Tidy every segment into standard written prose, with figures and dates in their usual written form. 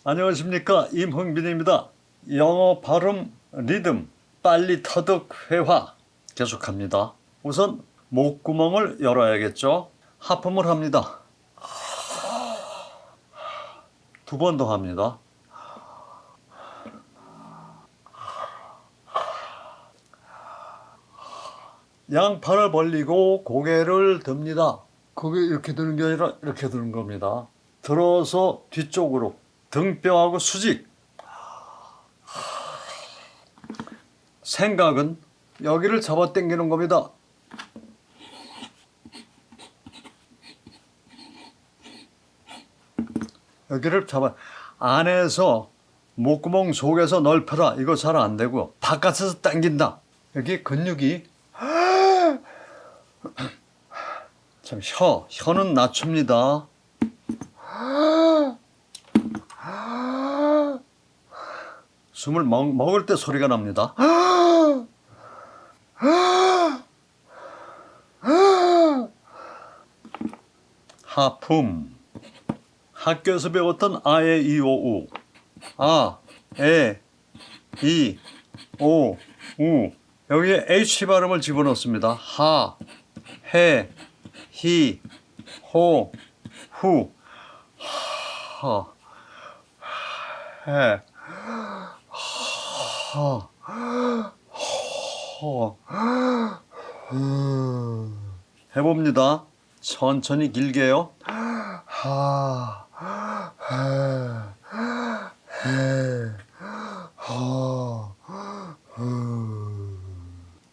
안녕하십니까, 임흥빈입니다. 영어 발음 리듬 빨리 터득 회화 계속합니다. 우선 목구멍을 열어야겠죠. 하품을 합니다. 두 번 더 합니다. 양팔을 벌리고 고개를 듭니다. 고개 이렇게 드는 게 아니라 이렇게 드는 겁니다. 들어서 뒤쪽으로 등뼈하고 수직. 생각은 여기를 잡아 당기는 겁니다. 여기를 잡아 안에서 목구멍 속에서 넓혀라. 이거 잘 안 되고 바깥에서 당긴다. 여기 근육이 참 혀는 낮춥니다. 숨을 먹을 때 소리가 납니다. 하품. 학교에서 배웠던 아에 이오우. 아, 에, 이, 오, 우. 여기에 H 발음을 집어넣습니다. 하, 해, 히, 호, 후. 하, 해, 하, 허. 해봅니다. 천천히 길게요. 하,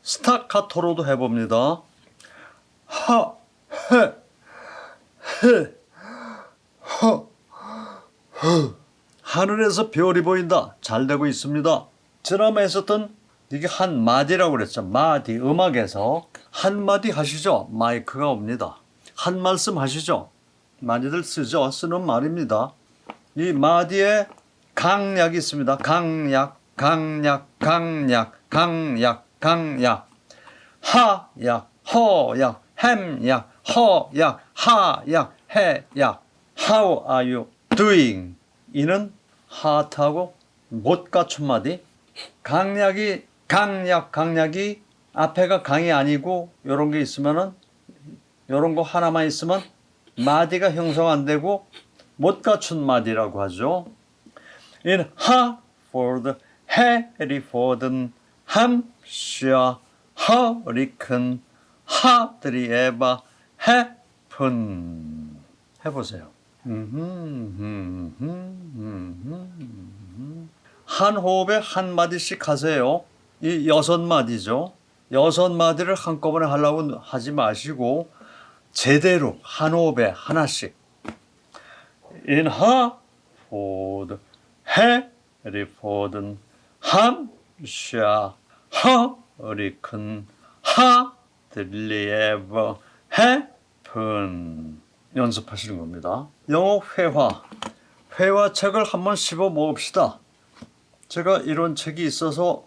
스타카토로도 해봅니다. 하, 해, 해, 허, 허. 하늘에서 별이 보인다. 잘 되고 있습니다. 드라마에 썼던 이게 한 마디라고 그랬죠. 마디, 음악에서 한 마디 하시죠. 마이크가 옵니다. 한 말씀 하시죠. 많이들 쓰죠. 쓰는 말입니다. 이 마디에 강약이 있습니다. 강약, 강약, 강약, 강약, 강약. 하약, 허약, 햄약, 허약, 하약, 해약. How are you doing? 이는 하트하고 못 갖춘 마디. 강약이 강약이 앞에가 강이 아니고 요런 게 있으면은 요런 거 하나만 있으면 마디가 형성 안 되고 못 갖춘 마디라고 하죠. In Hartford, Hereford, Hampshire, Hurricane, Hadrieva, Happen. 해보세요. 한 호흡에 한 마디씩 하세요. 이 6마디죠. 6마디를 한꺼번에 하려고 하지 마시고 제대로 한 호흡에 하나씩. In Hartford, Hereford, Hampshire, Hurricane, Hadrieva, Happen. 연습하시는 겁니다. 영어 회화책을 한번 씹어 먹읍시다. 제가 이런 책이 있어서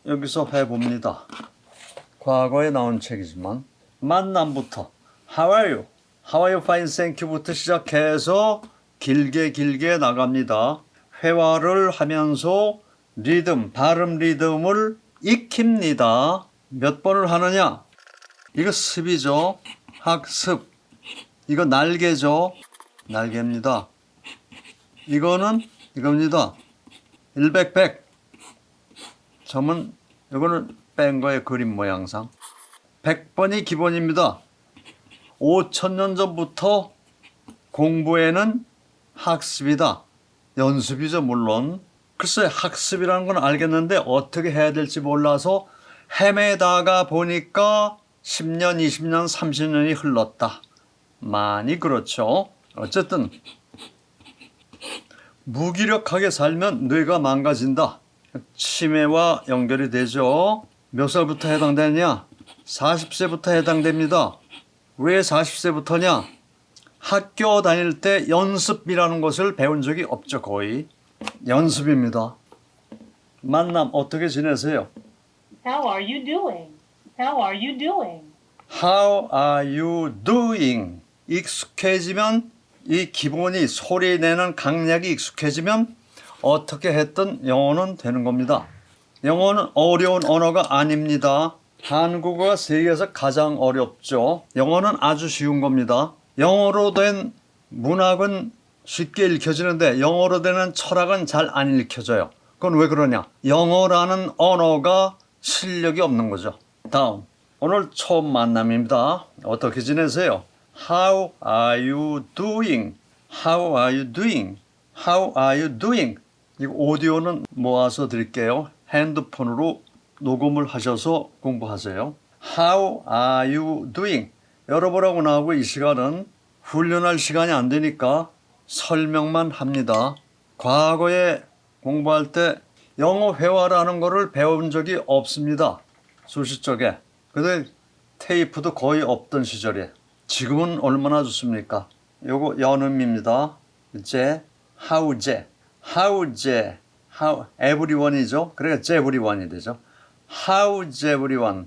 여기서 해봅니다. 과거에 나온 책이지만 만남부터 How are you? How are you fine? Thank you부터 시작해서 길게 나갑니다. 회화를 하면서 발음 리듬을 익힙니다. 몇 번을 하느냐? 이거 습이죠. 학습. 이거 날개죠. 날개입니다. 이겁니다. 100. 점은 이거는 뺀 거예요. 그림 모양상. 100번이 기본입니다. 5,000년 전부터 공부에는 학습이다. 연습이죠, 물론. 글쎄, 학습이라는 건 알겠는데 어떻게 해야 될지 몰라서 헤매다가 보니까 10년, 20년, 30년이 흘렀다. 많이 그렇죠. 어쨌든 무기력하게 살면 뇌가 망가진다. 치매와 연결이 되죠. 몇 살부터 해당되냐? 40세부터 해당됩니다. 왜 40세부터냐? 학교 다닐 때 연습이라는 것을 배운 적이 없죠. 거의. 연습입니다. 만남 어떻게 지내세요? How are you doing? How are you doing? How are you doing? 익숙해지면 이 기본이 소리 내는 강약이 익숙해지면 어떻게 했든 영어는 되는 겁니다. 영어는 어려운 언어가 아닙니다. 한국어가 세계에서 가장 어렵죠. 영어는 아주 쉬운 겁니다. 영어로 된 문학은 쉽게 읽혀지는데 영어로 되는 철학은 잘 안 읽혀져요. 그건 왜 그러냐? 영어라는 언어가 실력이 없는 거죠. 다음, 오늘 처음 만남입니다. 어떻게 지내세요? How are you doing? How are you doing? How are you doing? 이 오디오는 모아서 드릴게요. 핸드폰으로 녹음을 하셔서 공부하세요. How are you doing? 여러분하고 나하고 이 시간은 훈련할 시간이 안 되니까 설명만 합니다. 과거에 공부할 때 영어 회화라는 거를 배운 적이 없습니다. 수시 쪽에. 근데 테이프도 거의 없던 시절에. 지금은 얼마나 좋습니까? 요거 연음입니다. 제, how 제, how 제, how everyone이죠. 그러니까 everyone이 되죠. How's everyone?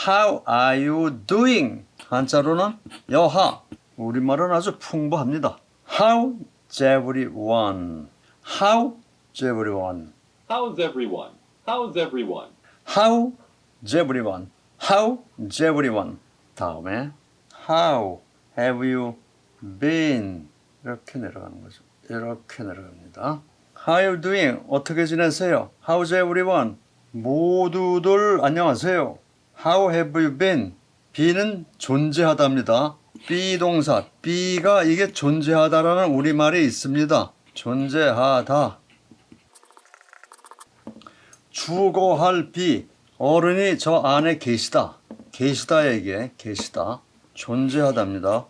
How are you doing? 한자로는 여하. 우리말은 아주 풍부합니다. How's everyone? How's everyone? How's everyone? How's everyone? How's everyone? How's everyone? 다음에 How have you been? 이렇게 내려가는 거죠. 이렇게 내려갑니다. How are you doing? 어떻게 지내세요? How's everyone? 모두들 안녕하세요. How have you been? be는 존재하다입니다. be 동사, be가 이게 존재하다라는 우리말이 있습니다. 존재하다. 주거할 be, 어른이 저 안에 계시다. 계시다에게 계시다. 존재하답니다.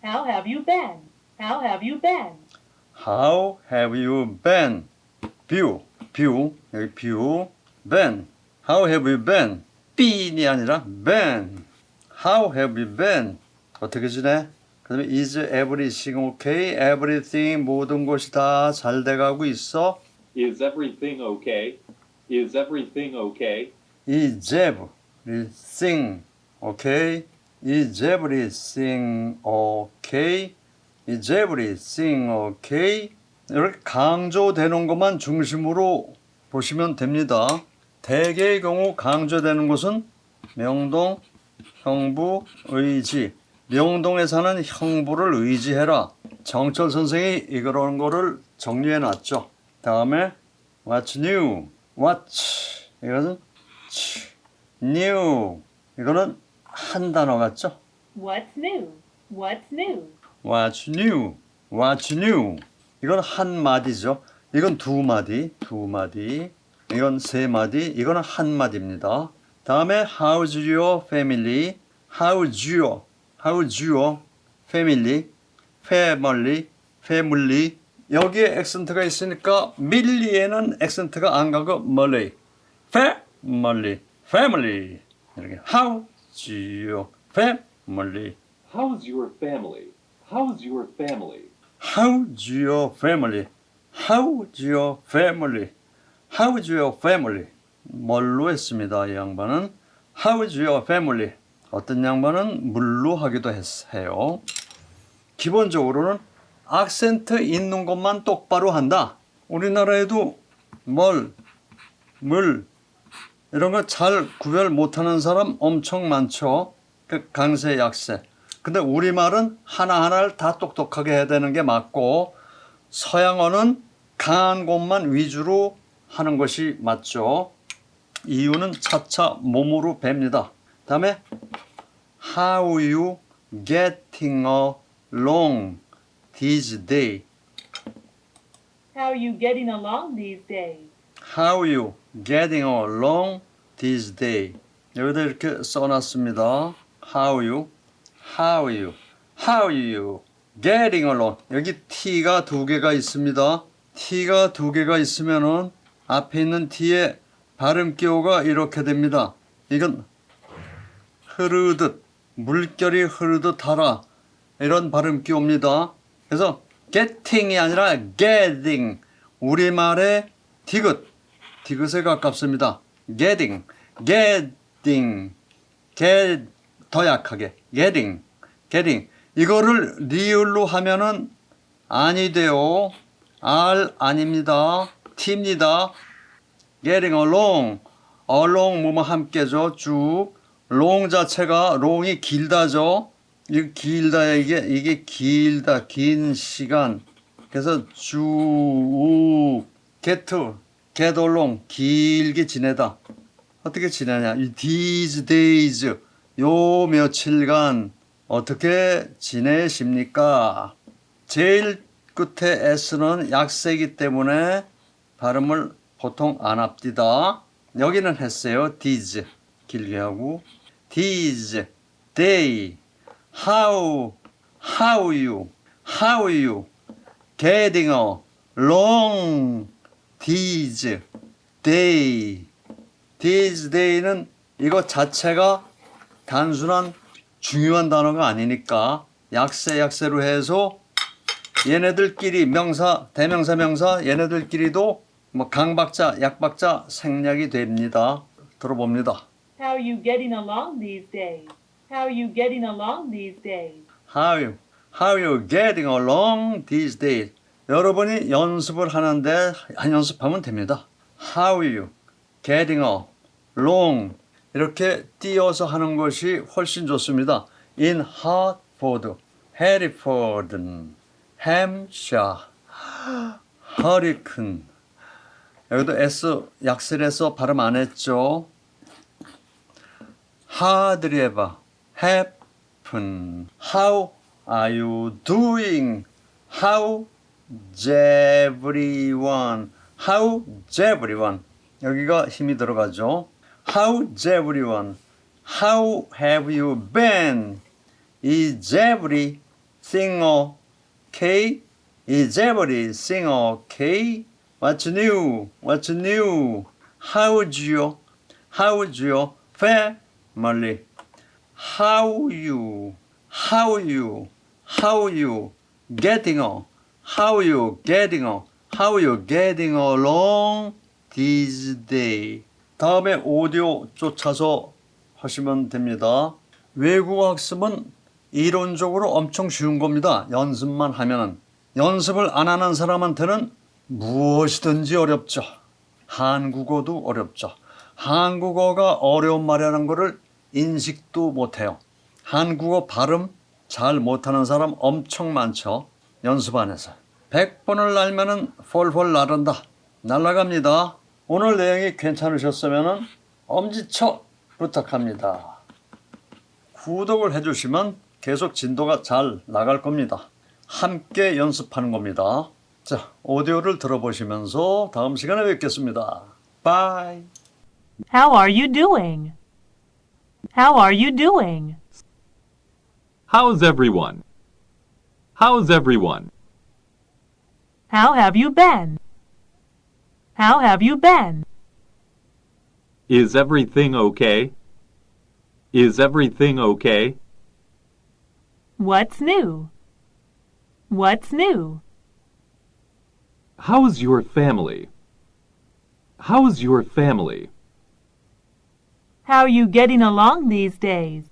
How have you been? How have you been? How have you been? view, 여기 view, been. How have you been? be인이 아니라 been. How have you been? 어떻게 지내? 그 다음에 is everything okay? everything 모든 것이 다 잘 돼가고 있어? Is everything okay? Is everything okay? Is everything okay? Is everything okay? Is everything okay? 이렇게 강조되는 것만 중심으로 보시면 됩니다. 대개의 경우 강조되는 것은 명동, 형부, 의지. 명동에 사는 형부를 의지해라. 정철 선생이 이런 거를 정리해 놨죠. 다음에 What's new? What's 이것은 new. 이거는 한 단어 같죠? What's new? What's new? What's new? What's new? 이건 한 마디죠. 이건 두 마디. 이건 세 마디. 이거는 한 마디입니다. 다음에 How's your family? How's your family? family. 여기에 액센트가 있으니까 밀리에는 액센트가 안 가고 멀리. family. 이렇게 How's your family? How's your family? How's your family? How's your family? How's your family? How's your family? 뭘로 했습니다. 이 양반은 How's your family? 어떤 양반은 물로 하기도 해요. 기본적으로는 악센트 있는 것만 똑바로 한다. 우리나라에도 물 이런 거 잘 구별 못하는 사람 엄청 많죠. 그 강세 약세. 근데 우리말은 하나하나를 다 똑똑하게 해야 되는 게 맞고 서양어는 강한 것만 위주로 하는 것이 맞죠. 이유는 차차 몸으로 뵙니다. 다음에 How you getting along these days? How are you getting along these days? How you getting along these days? 여기다 이렇게 써놨습니다. How you getting along. 여기 T가 두 개가 있습니다. T가 두 개가 있으면은 앞에 있는 T에 발음 기호가 이렇게 됩니다. 이건 흐르듯, 물결이 흐르듯 하라. 이런 발음 기호입니다. 그래서 getting이 아니라 getting. 우리말의 디귿에 가깝습니다. getting. get 더 약하게 getting. 이거를 리을로 하면은 아니 돼요. are 아닙니다. T입니다. getting along. along 뭐뭐 함께죠. 쭉. long 자체가 long이 길다죠. 이 길다 이게 길다. 긴 시간. 그래서 쭉 get along 길게 지내다. 어떻게 지내냐? 이 these days 요 며칠간 어떻게 지내십니까? 제일 끝에 s는 약세이기 때문에 발음을 보통 안 합디다. 여기는 했어요. these 길게 하고 these day how you getting along these day these day는 이거 자체가 단순한 중요한 단어가 아니니까 약세로 해서 얘네들끼리 명사, 대명사, 명사 얘네들끼리도 뭐 강박자, 약박자 생략이 됩니다. 들어봅니다. How you getting along these days? How you getting along these days? How you getting along these days? 여러분이 연습을 하는데 안 연습하면 됩니다. How you getting along 이렇게 띄어서 하는 것이 훨씬 좋습니다. In Hartford, Hereford, Hampshire, Hurricane. 여기도 S 약슬해서 발음 안 했죠. Hardly ever happen. How are you doing? How's everyone? How's everyone? 여기가 힘이 들어가죠. How's everyone? How have you been? Is everything okay? Is everything okay? What's new? What's new? How's your family? How you getting along these days? 다음에 오디오 쫓아서 하시면 됩니다. 외국어 학습은 이론적으로 엄청 쉬운 겁니다. 연습만 하면은. 연습을 안 하는 사람한테는 무엇이든지 어렵죠. 한국어도 어렵죠. 한국어가 어려운 말이라는 것을 인식도 못해요. 한국어 발음 잘 못하는 사람 엄청 많죠. 연습 안 해서. 100번을 날면은 펄펄 나른다. 날아갑니다. 오늘 내용이 괜찮으셨으면 엄지척 부탁합니다. 구독을 해주시면 계속 진도가 잘 나갈 겁니다. 함께 연습하는 겁니다. 자, 오디오를 들어보시면서 다음 시간에 뵙겠습니다. 바이. How are you doing? How are you doing? How's everyone? How's everyone? How have you been? How have you been? Is everything okay? Is everything okay? What's new? What's new? How's your family? How's your family? How you getting along these days?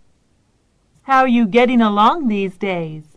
How you getting along these days?